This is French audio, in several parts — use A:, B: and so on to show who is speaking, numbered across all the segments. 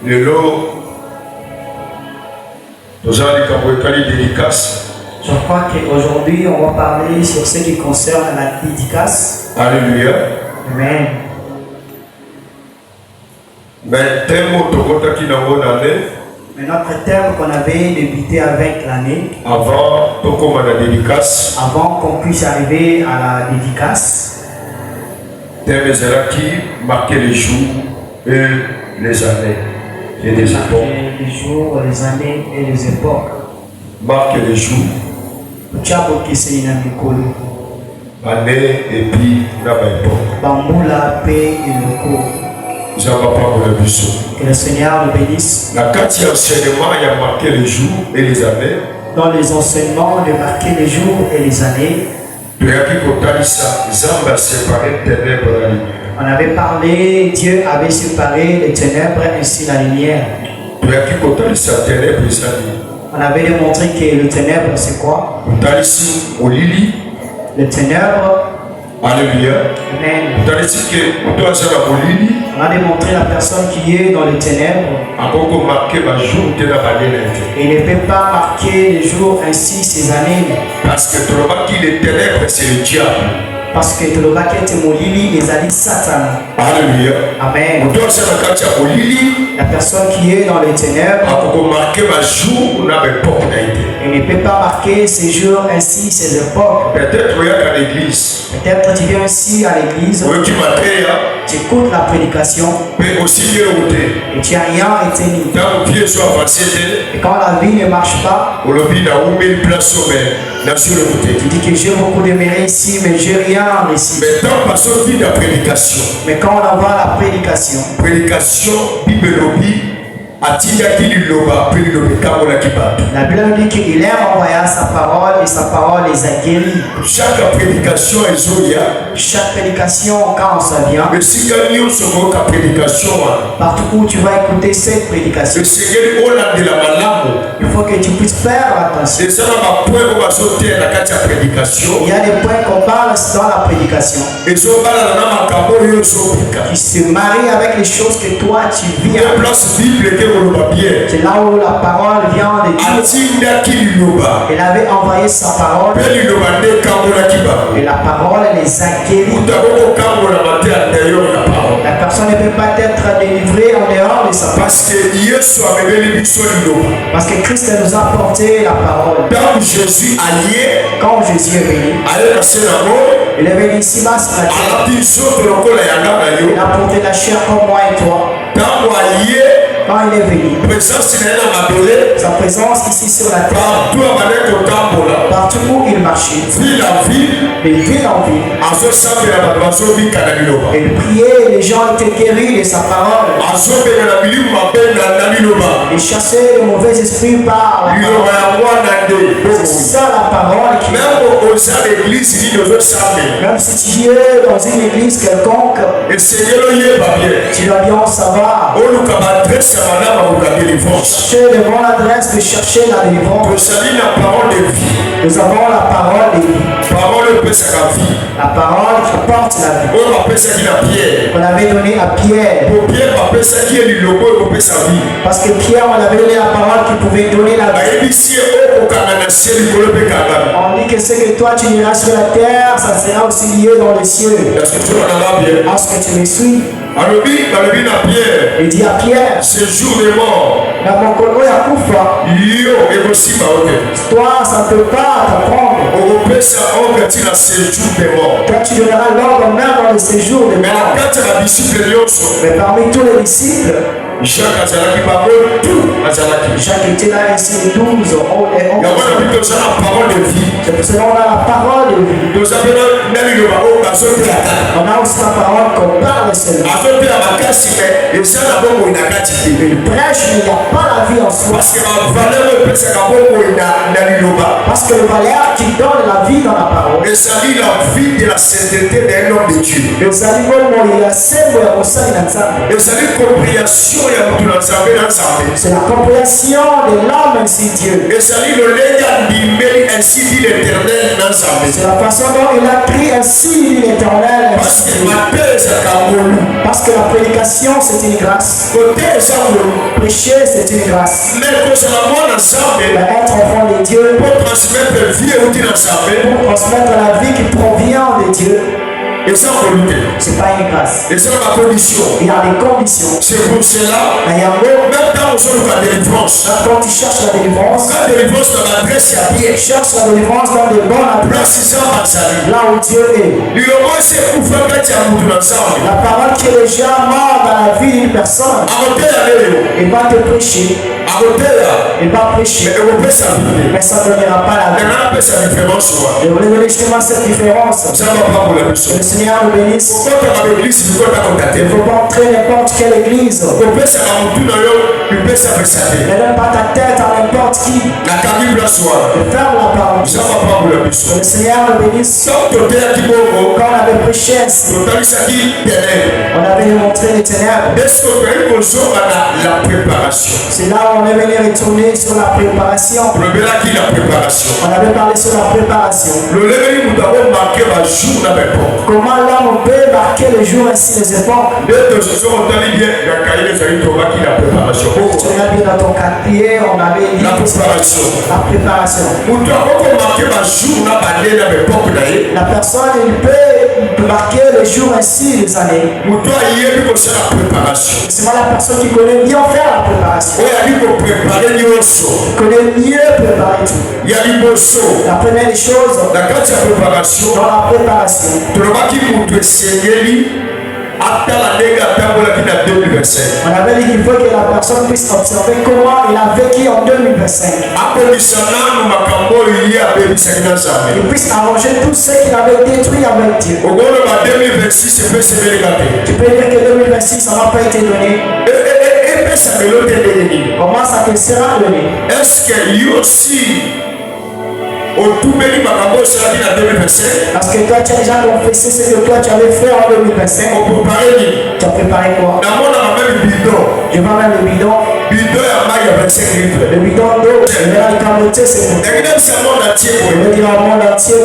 A: Je crois qu'aujourd'hui, on va parler sur ce qui concerne la dédicace.
B: Alléluia.
A: Amen.
B: Mais
A: notre terme qu'on avait débuté avec l'année,
B: avant
A: qu'on puisse arriver à la dédicace,
B: thème qui marquait les jours et les années et les époques.
A: Les jours, les années et les époques.
B: Marque les jours, année et puis la époque.
A: Bamboula, paix et le cours. Que le Seigneur nous bénisse.
B: La quatrième enseignement il a marqué les jours et les années.
A: Dans les enseignements de marquer les jours et les années, on avait parlé, Dieu avait séparé les ténèbres ainsi la lumière. On avait démontré que le ténèbre c'est quoi? Le ténèbre.
B: Alléluia.
A: Amen. On a démontré la personne qui est dans les ténèbres. Il ne peut pas marquer les jours ainsi ces années.
B: Parce que les ténèbres c'est le diable.
A: Parce que le raquette molili les alliés Satan.
B: Alléluia.
A: Amen. La personne qui est dans les ténèbres, il ne peut pas marquer ces jours ainsi, ces époques. Peut-être tu viens ici à l'église, tu écoutes la prédication et tu n'as rien été mis. Et quand la vie ne marche pas, tu dis que j'ai beaucoup de mérite ici, mais j'ai rien ici. Mais quand on envoie la prédication, la Bible dit qu'il a envoyé sa parole et sa parole les a guéris.
B: Chaque prédication,
A: quand ça vient, partout où tu vas écouter cette prédication, il faut que tu puisses faire attention. Il y a des points qu'on parle dans la prédication qui se marient avec les choses que toi tu vis. C'est là où la parole vient de Dieu. Il avait envoyé sa parole et la parole les a guéris. La personne ne peut pas être délivrée en dehors de sa parole. Parce que Christ nous a apporté la parole.
B: Quand Jésus
A: est venu, il est venu ici-bas sur la terre. Il a porté la chair comme moi et toi. Quand il est venu, sa présence ici sur la terre, partout où il marchait, de ville en ville, il priait, les gens étaient guéris de sa parole. Il chassait les mauvais esprits par la parole. C'est ça la parole qui même si tu es dans une église quelconque, tu dois bien savoir. Chercher devant l'adresse de chercher la délivrance. Nous avons la parole de vie. La parole qui porte la vie. On avait donné à Pierre. Parce que Pierre, on avait donné la parole qui pouvait donner la vie. On dit que ce que toi tu iras sur la terre, ça sera aussi lié dans les cieux. Est-ce que tu me suis? Il dit à Pierre,
B: ce jour est mort.
A: Toi, ça ne peut pas t'apprendre. Toi, tu donneras l'ordre même dans le séjour de mort. Mais parmi tous les disciples, Jacques était là ainsi les 12. C'est selon la parole de vie. On a aussi la parole qu'on parle seulement. Il prêche, mais il n'y a pas la vie en soi. Parce que le valeur qui donne la vie dans la parole,
B: la vie de la sainteté d'un homme de Dieu.
A: compréhension C'est la compréhension de l'homme ainsi Dieu.
B: C'est
A: la façon dont il a pris ainsi l'Éternel. Parce que la prédication c'est une grâce. Prêcher c'est une grâce. Être enfant de Dieu pour transmettre la vie qui provient de Dieu. C'est pas une grâce. Il y a des conditions.
B: C'est pour cela, même quand on cherche la délivrance,
A: quand tu cherches la délivrance, cherche la délivrance dans de bonnes adresses, là où Dieu est. La parole qui est déjà morte dans la vie d'une personne, il va te prêcher. Il va prêcher. Mais ça ne donnera pas la vie. Je voulais donner justement cette différence. Le Seigneur nous bénisse. Il ne faut pas entrer n'importe quelle église. Ne donne pas ta tête à n'importe qui. Ferme la parole. Le Seigneur nous bénisse. Quand on avait prêché ainsi, on avait montré les ténèbres. C'est là où on est venu retourner sur la préparation. On avait parlé sur la préparation. Comment l'homme peut marquer le jour ainsi les époques. Tu regardes bien dans ton cahier, on avait dit la préparation. La personne il peut marquer le jour ainsi les années. C'est moi la personne qui connaît bien faire la préparation. Connaît mieux préparer tout. La première des choses dans la préparation. On avait dit qu'il faut que la personne puisse observer comment il a vécu en 2025. Il puisse arranger tout ce qu'il avait détruit avec Dieu. Tu peux dire que 2026 ça n'a pas été donné. Comment ça te sera donné?
B: Est-ce que lui aussi
A: parce que toi tu as déjà confessé ce que toi tu avais fait en 2025. Tu as préparé quoi? Je vois même le bidon. Le bidon d'eau. Le camoté c'est pour toi. Je veux dire au monde entier.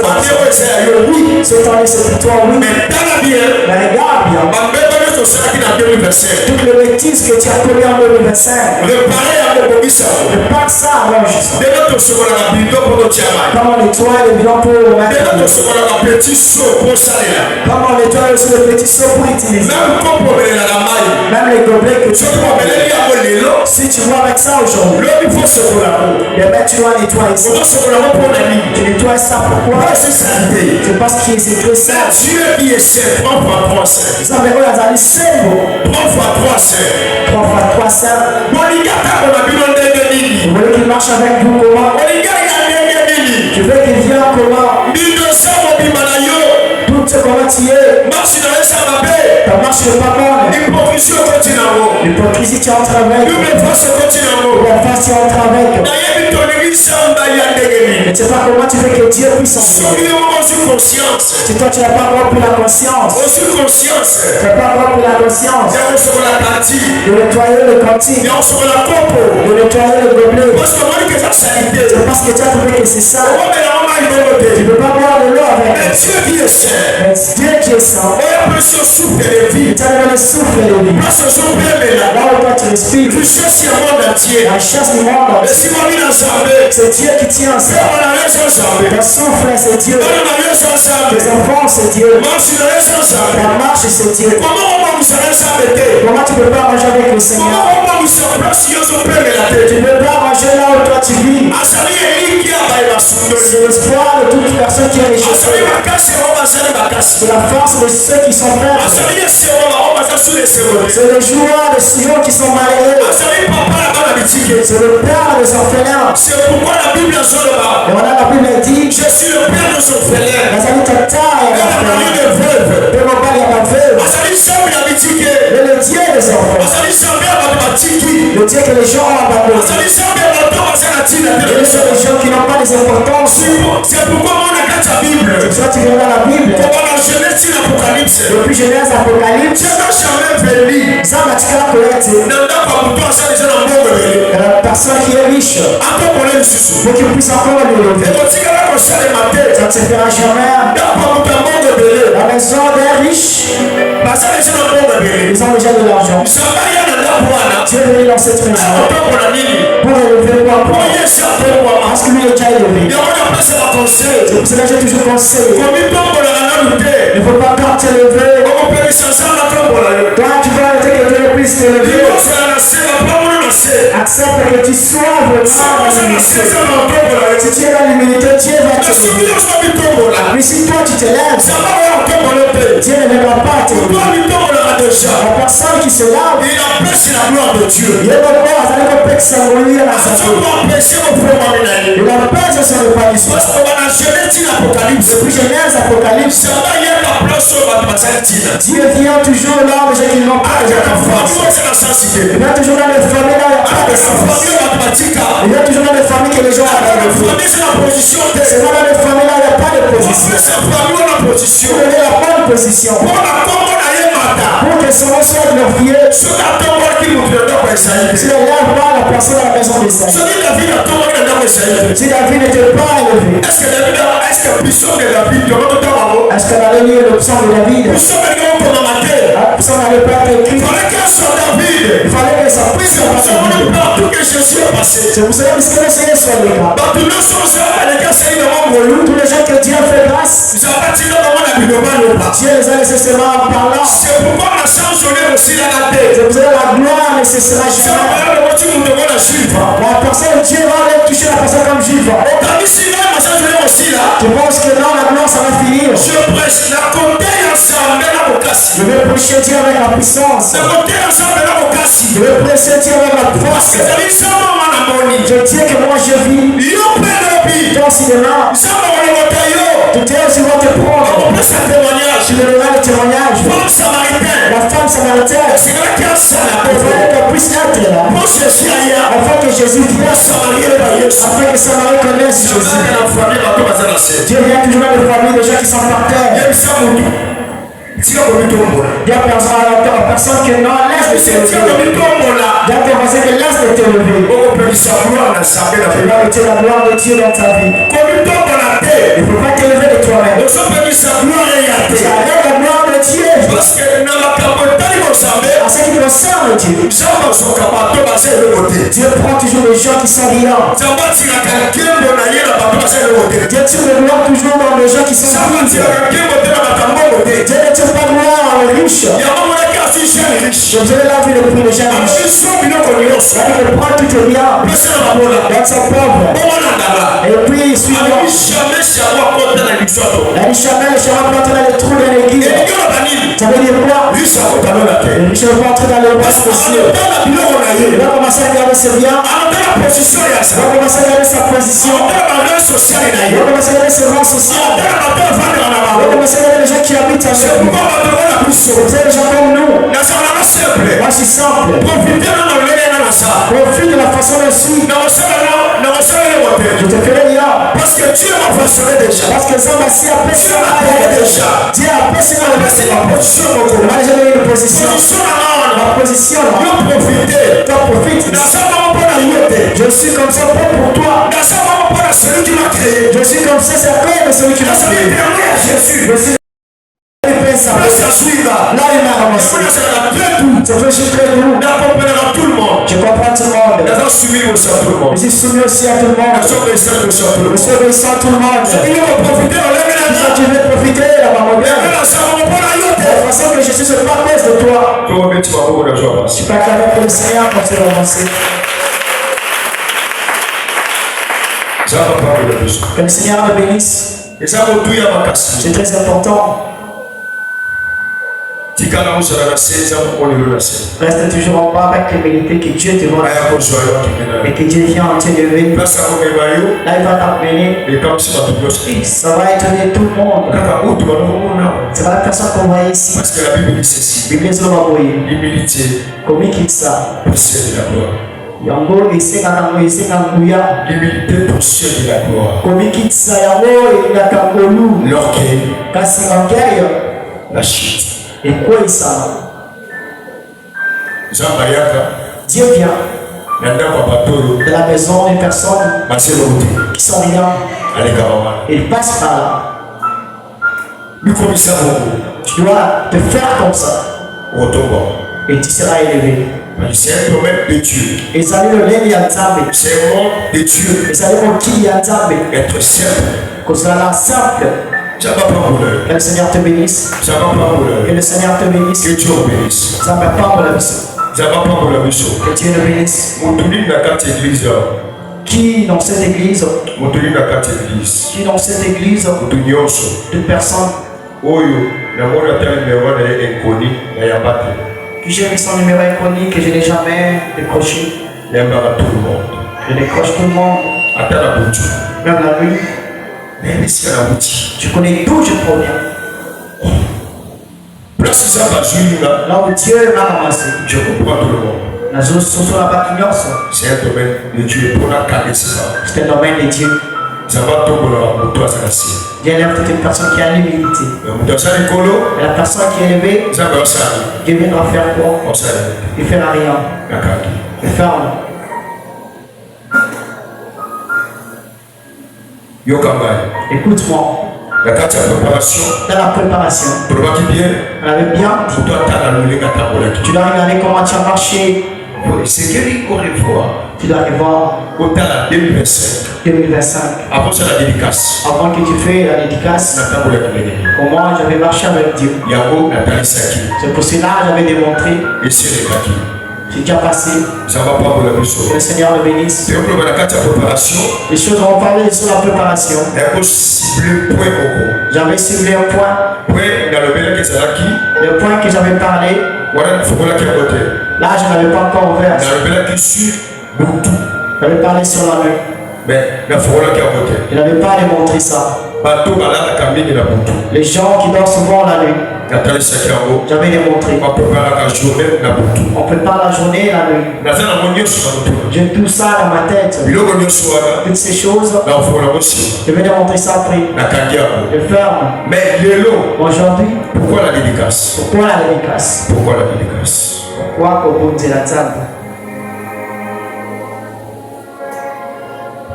A: Oui, cette année c'est pour toi, oui. Mais regarde bien. Toutes les bêtises que tu as commises en 2025. Prépare ça avant juste. Comment nettoyer le bidon pour le mettre? Comment nettoyer aussi le petit seau pour utiliser? Même les gobelets que tu vois. Si tu vois avec ça aujourd'hui, demain tu dois nettoyer ça. Tu nettoies ça pourquoi? C'est parce qu'il est très simple.
B: Dieu qui est saint, 3 fois 3 saint.
A: 3 fois 3 saint. Vous voulez qu'il marche avec vous comment? Tu veux qu'il vienne comment? Tout ce comment tu es. Ta marche n'est pas bonne. L'hypocrisie tu entres avec. La face tu entres avec. Mais tu sais pas comment tu veux que Dieu puisse enseigner. Si toi tu n'as pas rempli la conscience. Tu n'as pas rempli la conscience. De nettoyer le cantique. De nettoyer le gobelet. C'est parce que tu as trouvé que c'est ça. Tu ne peux pas boire de l'eau avec. Dieu qui est saint. Tu as le souffle de vie. Là où toi tu respires. La chasse du monde. C'est Dieu qui tient ça. Le souffle c'est Dieu. Les enfants c'est Dieu. La marche c'est Dieu. Comment tu ne peux pas manger avec le Seigneur? Tu ne peux pas manger là où toi tu vis. C'est l'espoir de toute personne qui est rejetée. C'est la force de ceux qui sont frères. C'est les joueurs de Sion qui sont malheureux. C'est le père des orphelins.
B: C'est pourquoi la Bible
A: Et on a la Bible dit
B: je suis le père des orphelins. Le
A: Dieu des orphelins. Le Dieu que les gens ont abandonné. Les gens qui n'ont pas des importances.
B: C'est pourquoi on a la Bible.
A: C'est ça tu regardes la Bible.
B: Depuis Genèse Apocalypse.
A: Depuis Genèse Apocalypse.
B: Dieu n'a jamais
A: La personne qui est riche, pour qu'il puisse encore l'élever. Ça ne se fera jamais. La maison des riches, ils ont déjà de l'argent. Dieu est venu dans cette maison pour élever quoi? Parce que lui est déjà élevé. C'est pour cela que j'ai toujours conseillé. Il ne faut pas quand t'élever. Toi, tu vas arrêter que Dieu puisse t'élever. Accepte que tu sois vraiment dans l'humilité. Si tu es dans l'humilité, Dieu va t'élever. Mais si toi tu t'élèves, Dieu ne va pas t'élever. La personne qui se lave, il empêche la gloire de Dieu. Il empêche son épanouissement. Depuis Genèse, Apocalypse, Dieu vient toujours là où ils n'ont pas de confiance. Il vient toujours dans les familles là où il n'y a pas de sens. Il vient toujours dans les familles que les gens ont pas de position. C'est dans les familles là où il n'y a pas de position. Pour donner la bonne position. Pour que son nom soit glorifié. Si elle lève pas la personne à la maison d'Isaïe. Si David n'était pas élevé. Est-ce qu'on allait lire le psaume de David? Le psaume n'allait pas être écrit. Il fallait que ça puisse se passer. C'est pour cela que ce que le Seigneur soit le cas. Tous les gens que Dieu fait grâce, Dieu les a laissés seulement en parlant. C'est pour cela la gloire ne cessera jamais. La personne, Dieu va aller toucher la personne comme Juif. Tu penses que non, la gloire ça va finir. Je vais prêcher Dieu avec la puissance. Je vais prêcher Dieu avec la force. Je dis que moi je vis. Toi aussi demain. Tout est aussi va te prendre. Tu me donneras le témoignage. La femme samaritaine. Il fallait qu'elle puisse être là. Afin que Jésus vienne. Afin que Samarie connaisse Jésus. Dieu vient toujours dans les familles des gens qui sont par terre. Il y a personne qui non laisse de s'élever. Il y a des personnes qui laissent de t'élever. Tu vas mettre la gloire de Dieu dans ta vie. Il ne faut pas t'élever de toi-même. Tu as la gloire de Dieu. À ce qui concerne Dieu. Dieu prend toujours les gens qui sont brillants. Dieu tire le gloire toujours dans les gens qui sont brillants. Dieu ne tire pas gloire aux riches. Je vais la vie de prix les gens riches. Il prend tout le bien. Dans sa pauvre. Et puis il suit moi. La riche jamais ne sera pas dans les trous de l'église. Ça veut dire quoi? Les riches vont entrer dans les bras spéciaux. Il va commencer à regarder ses biens. Il va commencer à regarder sa position. Il va commencer à regarder ses rangs sociaux. Il va commencer à regarder les gens qui habitent avec nous. Vous êtes des gens comme nous. Moi je suis simple. Profite de la façon de suivre. Je te ferai là. Parce que Dieu m'a façonné déjà. Parce que ça m'a si apprécié déjà. Dieu a apprécié ma position. Moi j'ai donné une position. Ma position. Tu profites. Je suis comme ça pas pour toi. Je suis comme ça, c'est à cause de celui qui m'a créé. Je suis là il m'a ramassé. C'est vrai, je suis très doux. Je comprends tout le monde. Je suis soumis aussi à tout le monde. Je suis obéissant à tout le monde. Tu veux profiter de la moderne. La façon que je suis, c'est pas à cause de toi. Tu peux acclamer pour le Seigneur quand tu vas avancer. Que le Seigneur me bénisse. C'est très important. Reste toujours en bas avec l'humilité que Dieu te voit et que Dieu vient t'élever. Là il va t'amener. Ça va étonner tout le monde. C'est pas la personne qu'on voit ici. Parce que la Bible dit ceci. L'humilité. Comme il quitte ça. Yango isenga nguya. L'humilité possède la gloire. Comme il quitte ça yango inakangolu. L'orgueil. Kasi orgueil. La chute. Et quoi ça? Dieu vient de la maison des personnes qui sont rien. Il passe par là. Tu dois te faire comme ça. Et tu seras élevé.
B: C'est un domaine de Dieu.
A: C'est un monde
B: de Dieu. Être simple.
A: Que le Seigneur te bénisse. Que le Seigneur te bénisse.
B: Que Dieu bénisse.
A: Ça va pas pour la mission. Que Dieu le bénisse. Qui dans cette église? Qui dans cette église? Toute personne que j'ai mis son numéro inconnu, que je n'ai jamais décroché. Je décroche tout le monde. Même la nuit. Tu connais d'où je proviens. Là où Dieu m'a ramassé.
B: Je comprends tout le monde. C'est un domaine de Dieu.
A: C'est un domaine de Dieu. Dieu élève toute une personne qui a l'humilité. Et la personne qui est élevée, Dieu viendra faire quoi? Il ne fera rien. Il ferme. Écoute-moi. Dans la préparation, on avait bien dit. Tu dois regarder comment tu as marché. Tu dois aller voir 2025.
B: Avant la dédicace.
A: Avant que tu fais la dédicace, comment j'avais marché avec Dieu. C'est pour cela que j'avais démontré. C'est déjà passé. Que le Seigneur le bénisse. Les choses vont parler sur la préparation. J'avais ciblé un point. Le point que j'avais parlé. Là, je n'avais pas encore ouvert. J'avais parlé sur la nuit. Je n'avais pas démontré ça. Les gens qui dorment souvent la nuit. J'avais démontré. On prépare la journée et la nuit. J'ai tout ça dans ma tête. Toutes ces choses. Je vais démontrer ça après. Je ferme.
B: Mais
A: aujourd'hui,
B: pourquoi la dédicace?
A: Pourquoi la dédicace? Pourquoi composer la table?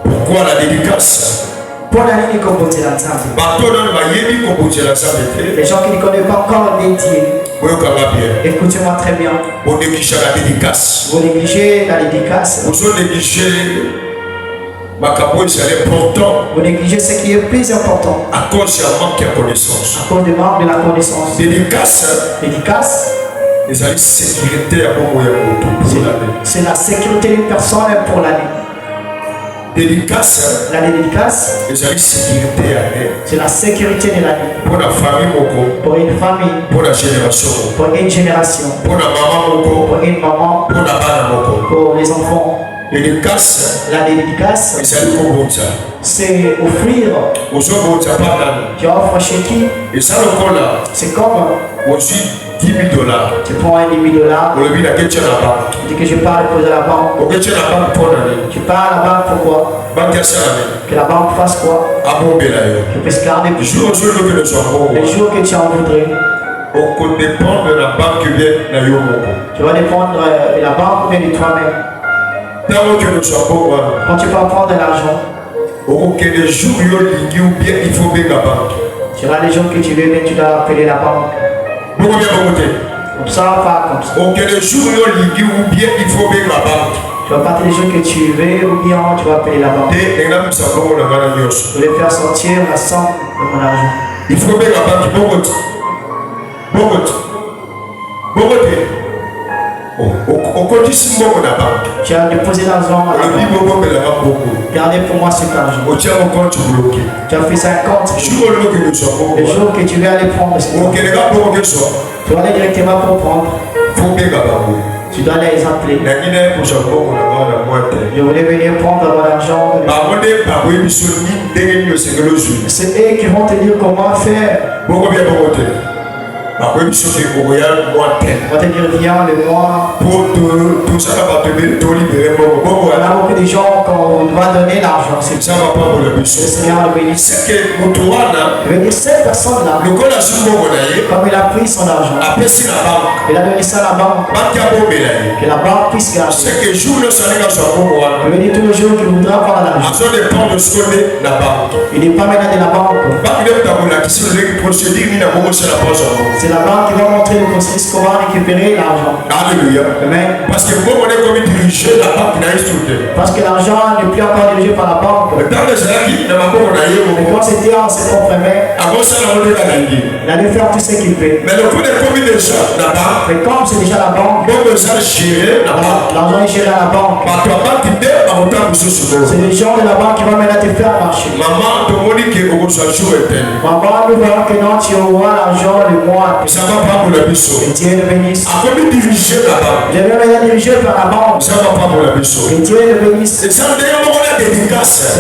B: Pourquoi la dédicace?
A: Les gens qui ne connaissent pas encore dédié. Écoutez-moi très bien.
B: Vous négligez la dédicace.
A: Vous négligez la dédicace.
B: Vous
A: négligez ce qui est plus important.
B: À cause du manque de connaissance.
A: À cause du manque de la connaissance.
B: Dédicace.
A: C'est la sécurité d'une personne pour l'année. La dédicace, c'est la sécurité de l'année. Pour une famille, pour une génération, pour une maman, pour les enfants. La dédicace, c'est offrir. Tu offres chez qui? C'est comme
B: $10 000.
A: Tu prends un $10 000. Tu dis que je pars déposer à la banque. Tu pars à la banque pourquoi? Que la banque fasse quoi? Que puisse garder les jours que tu en voudrais. Tu vas dépendre de la banque ou bien de toi-même. Quand tu vas prendre de l'argent, tu vas les jours que tu veux, mais tu dois appeler la banque. Comme ça, pas comme ça. Tu vas partir les jours que tu veux ou bien tu vas payer la banque. Je vais faire sortir la somme de mon argent.
B: Il faut payer la banque.
A: Tu as déposé l'argent à la banque. Gardez pour moi cet argent. Tu as fait 50. Le jour que tu veux aller prendre, tu vas aller directement pour prendre. Tu dois les appeler. Je voulais venir prendre mon argent. C'est eux qui vont te dire comment faire. On va te dire viens le mois. On a beaucoup de gens qu'on doit donner l'argent. Le Seigneur le bénisse. Cette personne-là, comme il a pris son argent, il a donné ça à la banque. Que la banque puisse garder. Il veut dire tous les jours qu'il voudra prendre l'argent. Il n'est pas maintenant de la banque. C'est la banque qui va montrer le processus comment récupérer l'argent.
B: Alléluia.
A: Amen.
B: Parce que
A: l'argent n'est plus encore dirigé par la banque. Mais quand c'était en ses propres mains, il allait faire tout ce qu'il fait. Mais comme c'est déjà la banque, l'argent est géré à la banque. C'est les gens de la banque qui vont maintenant te faire marcher. Maman, nous voyons que non, tu auras l'argent le mois. Que Dieu le bénisse. Je vais maintenant diriger par la banque. Que Dieu le bénisse. C'est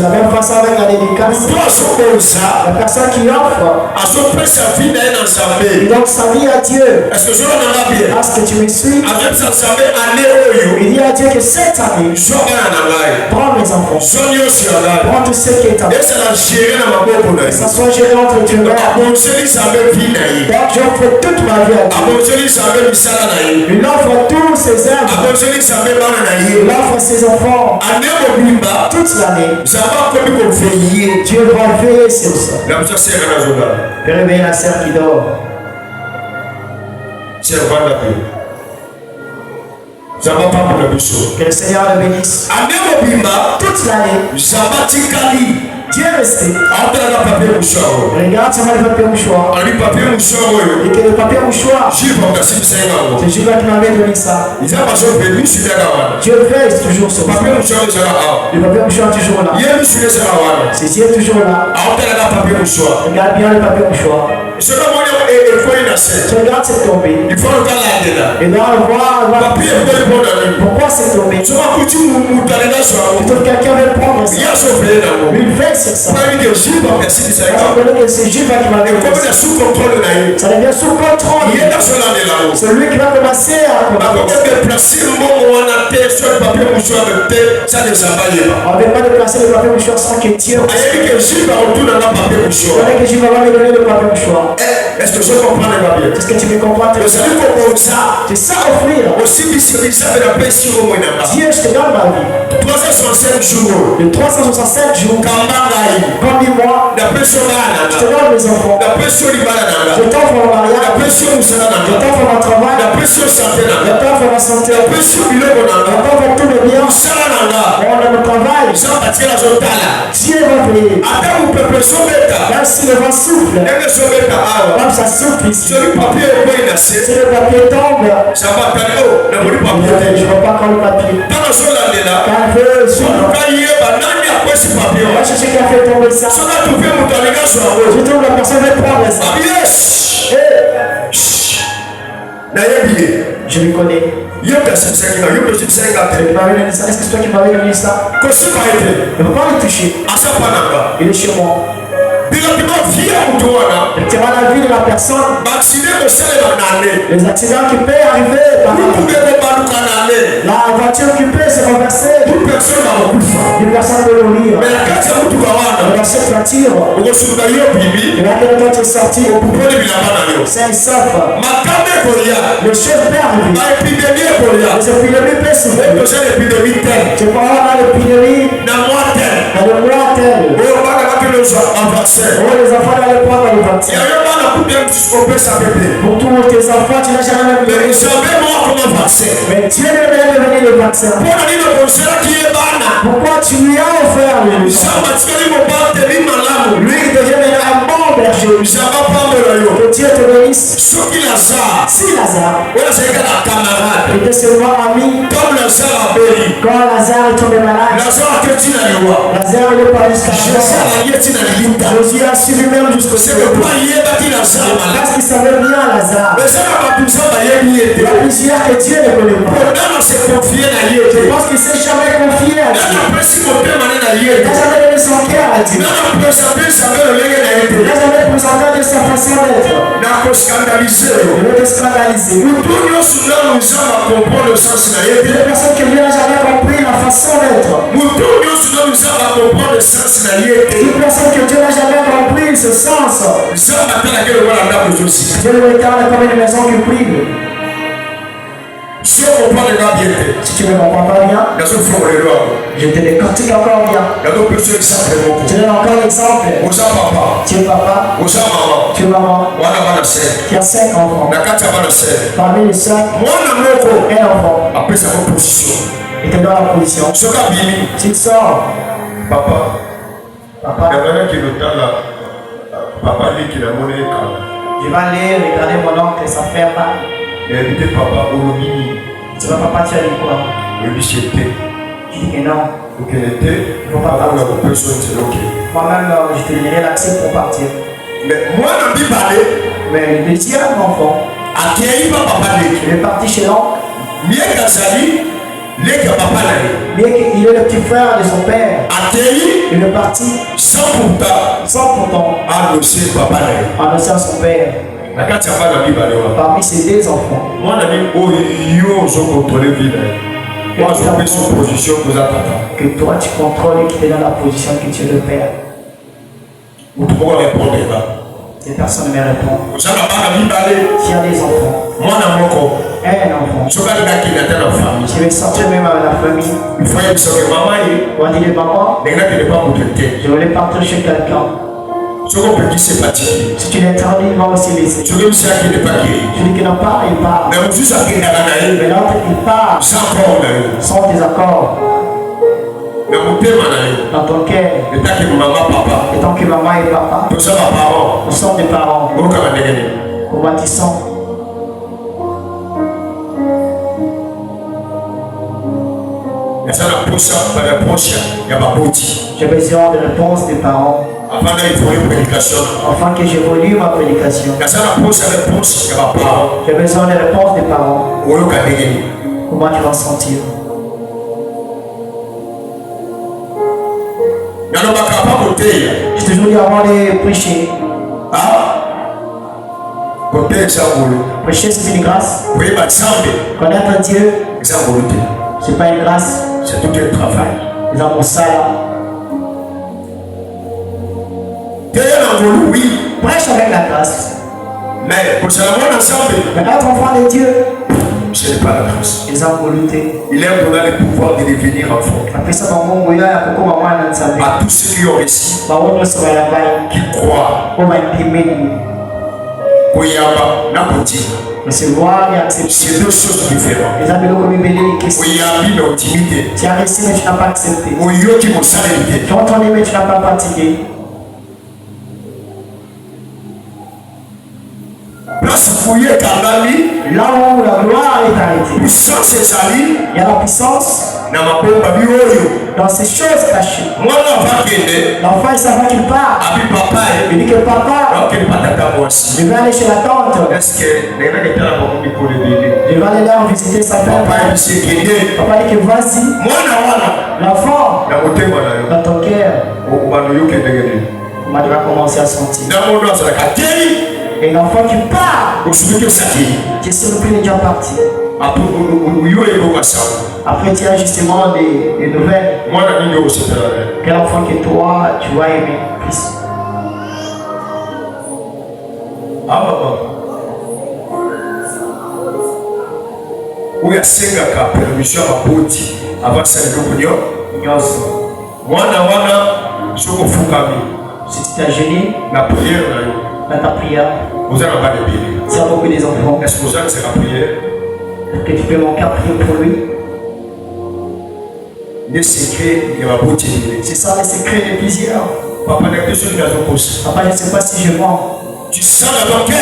A: la même façon avec la dédicace. La personne qui offre, il donne sa vie à Dieu. Est-ce que tu me suis? Il dit à Dieu que cette année, prends mes enfants, prends tout ce qui est à moi, que ça soit géré entre Dieu et moi. Donc j'offre toute ma vie à Dieu. Il offre tous ses œuvres. Il offre ses enfants. Toute l'année, Dieu va veiller sur ça. Et réveiller la sœur qui dort. Que le Seigneur le bénisse. Toute l'année, Dieu est resté. Regarde sur le papier mouchoir. Et que le papier mouchoir, c'est Jules qui m'avait donné ça. Dieu veille toujours sur le papier mouchoir. Le papier mouchoir est toujours là. C'est Dieu toujours là. Regarde bien le papier mouchoir. Tu regardes c'est tombé. Et là on voit pourquoi c'est tombé. Quelqu'un veut prendre ça. Il veille sur ça. C'est Jules qui m'avait donné ça. Ça devient sous contrôle. C'est lui qui va commencer à on ne veut pas déplacer le papier mouchoir sans que Dieu. Il fallait que Jules va me donner le papier mouchoir.
B: Est-ce que je comprends les papiers?
A: Est-ce que tu me comprends? C'est ça offrir. Dieu, je te donne ma vie.
B: 365 jours.
A: Les 365 jours. Combien de mois? Je te donne mes enfants. Je t'offre mon mariage. Je t'offre mon travail. Je t'offre ma santé. Je t'offre tous les biens. On a le travail. Dieu va payer. Même si le vent souffle. Même ça souffle ici. Si le papier tombe, je ne vois pas quand le papier. Quand je veux suivre, on va chercher qui a fait tomber ça. Je trouve la personne veut prendre ça. Je le connais. Est-ce que c'est toi qui m'avais donné ça? Je ne peux pas le toucher. Il est chez moi. Tu vois la vie de la personne. Les accidents qui peuvent arriver. La voiture qui peut se renverser. Une personne peut mourir. Dans cette voiture, il y a quelqu'un qui est sorti. C'est un sauf. Le chef perd. Les épidémies peuvent s'ouvrir. Tu peux avoir l'épidémie dans le mois tel. Les enfants n'allaient pas dans le vaccin. Pour tous tes enfants, tu n'as jamais vu. Mais Dieu ne vient de venir le vaccin. Pourquoi tu lui as offert lui? Lui qui devient un bon berger. Que Dieu te bénisse. Si Lazare était seulement ami, quand Lazare est tombé malade, Lazare n'est pas jusqu'à la Jésus a su lui-même jusqu'au ciel. Parce qu'il savait bien Lazare. Il y a plusieurs que Dieu ne connaît pas. Je pense qu'il ne s'est jamais confié à Dieu. Il n'a jamais donné son cœur à Dieu. Il n'a jamais représentant de sa façon d'être. Je vais te scandaliser. Les personnes qui n'ont jamais compris la façon d'être. Les personnes que Dieu n'a jamais compris ce sens. Dieu le regarde comme une maison qui brille. Si tu ne me comprends pas bien, je te décortique encore bien. Je donne encore l'exemple. Tu es papa. Tu es maman. Tu as 5 enfants. Parmi les 5, un enfant. Il te donne la position. Si tu sors,
B: papa.
A: Je vais aller regarder mon oncle et sa femme. Tu vas papa, tu as dit quoi? Tu dis que non. Moi-même, je te donnerai l'accès pour partir. Mais le deuxième enfant, il est parti chez l'oncle. Il est le petit frère de son père. Il est parti sans pourtant annoncer à son père. Parmi ces 2 enfants, que toi tu contrôles et qui est dans la position que tu es le père. Les personnes me répondent. Tu as des enfants. Un enfant. Tu veux sortir même avec la famille. On dit les mamans, je veux les partager chez quelqu'un. Si tu l'interdis, il va aussi laisser. Tu dis qu'il n'a pas, il part. Mais l'autre, il part sans désaccord. Dans ton cœur, et tant que maman et papa, nous sommes des parents. Comment ils sont? J'ai besoin de réponse des parents. Afin que j'évolue ma prédication. J'ai besoin de réponse des parents. Comment tu vas sentir? J'ai toujours dit avant de prêcher. Prêcher, c'est une grâce. Connaître Dieu, c'est pas une grâce.
B: C'est tout un travail.
A: Nous avons ça là.
B: Oui.
A: Prêche avec la grâce.
B: Mais être
A: enfant de Dieu,
B: ce n'est pas la grâce.
A: Ils ont volonté.
B: Il aime donner le pouvoir de devenir enfant. À tous ceux qui ont réussi, qui croient,
A: recevoir et accepter.
B: C'est 2 choses différentes.
A: Les amis,
B: intimité.
A: Tu as réussi, mais tu n'as pas accepté. Tu as entendu, mais tu n'as pas pratiqué. Là où la gloire est arrêtée, il y a la puissance dans ces choses cachées. L'enfant, il savait qu'il part. Il dit que papa, je vais aller chez la tante. Je vais aller là visiter sa femme. Papa dit que vas-y. L'enfant, dans ton cœur, on va commencer à sentir. Et l'enfant qui part, tu es surpris déjà parti. Après tu as justement des nouvelles. Quel enfant que toi tu vas aimer plus?
B: Oui, c'est la permission à Boti avant ça le si tu
A: t'es gêné,
B: la prière
A: dans ta prière,
B: vous avez pas de bien.
A: Tu as beaucoup des enfants.
B: Est-ce que vous avez la prière?
A: Est-ce que tu peux manquer à prier pour lui?
B: Les secrets, il y a Boti.
A: C'est ça les secrets de plusieurs.
B: Papa, je ne sais
A: pas si je mens.
B: Tu sens dans ton cœur.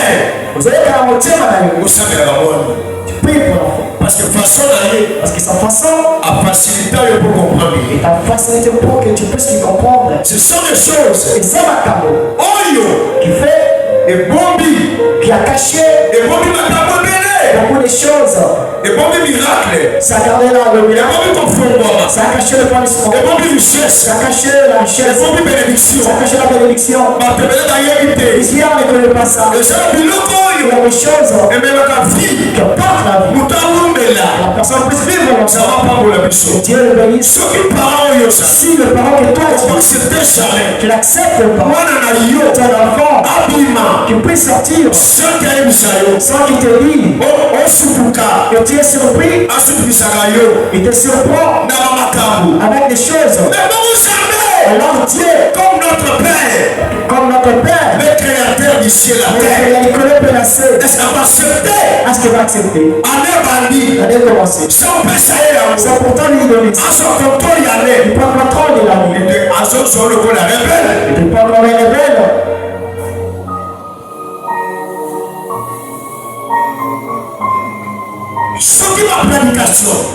A: Vous avez qu'à monter, madame.
B: Vous savez la bonne.
A: Tu pries pour l'enfant.
B: Parce que façon d'aller.
A: Parce que sa façon
B: a facilité pour comprendre.
A: Et ta facilité pour que tu puisses lui comprendre.
B: Ce sont des choses.
A: Et c'est ma camo.
B: Oyo.
A: Qui fait.
B: Et Bombi.
A: Qui a caché.
B: Et Bombi m'a
A: beaucoup de choses.
B: Et Bombi miracle.
A: Ça a gardé la lumière. Ça a caché le punishment. Ça a caché la richesse. Ça a caché la bénédiction. Ici, on ne connaît pas ça. Il y a des choses qui portent la vie. La personne puisse vivre dans ça. Dieu le bénisse. Si le parent que toi tu l'acceptes pas, ton enfant qui puisse sortir sans qu'il te dise que tu es surpris, il te surprend avec des choses. Alors Dieu, comme notre Père,
B: le créateur du ciel et la terre,
A: est-ce qu'il va accepter? Allez commencer. Sans pourtant lui donner. Il prend contrôle de la vie. Il prend comme un rebelle.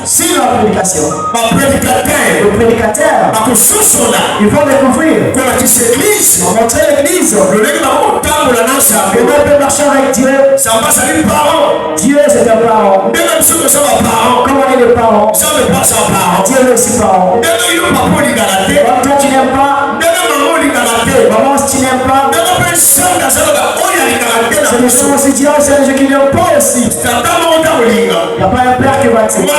A: Si la prédication, le prédicateur, il faut découvrir, on va montrer l'église, on peut marcher avec Dieu. Dieu c'est un parent. Comme on est des parents, Dieu est aussi parent. Comme toi tu n'aimes pas, maman si tu n'aimes pas, c'est des gens aussi Dieu, c'est des gens qui n'aiment pas aussi. Il n'y a pas un père qui va accepter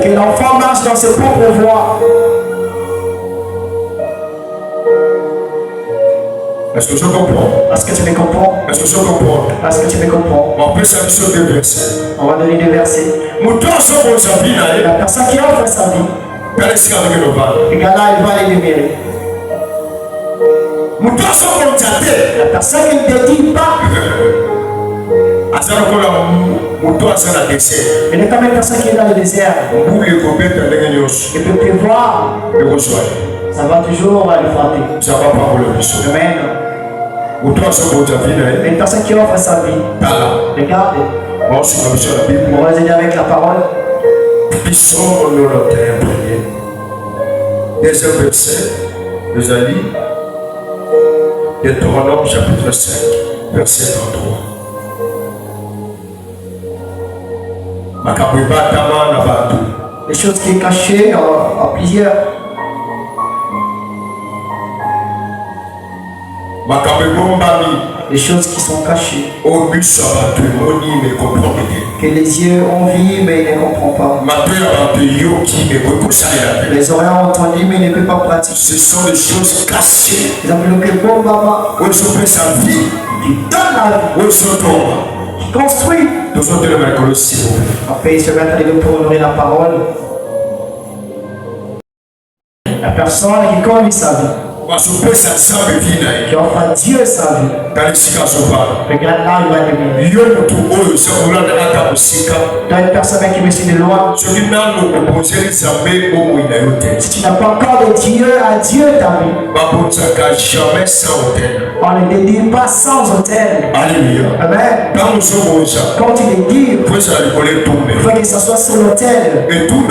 A: que l'enfant marche dans ses propres voies.
B: Est-ce que je comprends?
A: Est-ce que tu me comprends?
B: Est-ce que je comprends?
A: Est-ce que tu me comprends?
B: On peut s'appuyer sur 2 versets.
A: On va donner des versets. La personne qui offre sa vie, et là il va les libérer. La personne qui ne dédie pas, il est comme une personne qui est dans le désert. Il peut pleuvoir, ça va toujours le frotter. Amen. Une personne qui offre sa vie, regardez. On va aider avec la parole.
B: Deuxième verset, les amis, Deutéronome chapitre 5, verset 33.
A: Les choses qui sont cachées en plusieurs. Les choses qui sont cachées. Que les yeux ont vu mais ils ne comprennent pas. Les oreilles ont entendu mais ils ne peuvent pas pratiquer.
B: Ce sont des choses cachées.
A: Ils ont bloqué le bon maman.
B: Où ils sont fait sa vie.
A: Qui donne la vie.
B: Où ils sont tombés.
A: Qui construit.
B: Nous autres les mercredis, s'il vous plaît.
A: Après ils se mettent à l'église pour honorer la parole. La personne qui conduit sa vie. Qui offre à Dieu sa vie. Regarde là, il va aimer. Dans une personne qui me suit de loin. Si tu n'as pas encore de Dieu, à Dieu ta vie. On ne dédie pas sans autel.
B: Alléluia.
A: Amen. Quand tu les dis, il faut que ça soit sur l'autel.
B: Et tout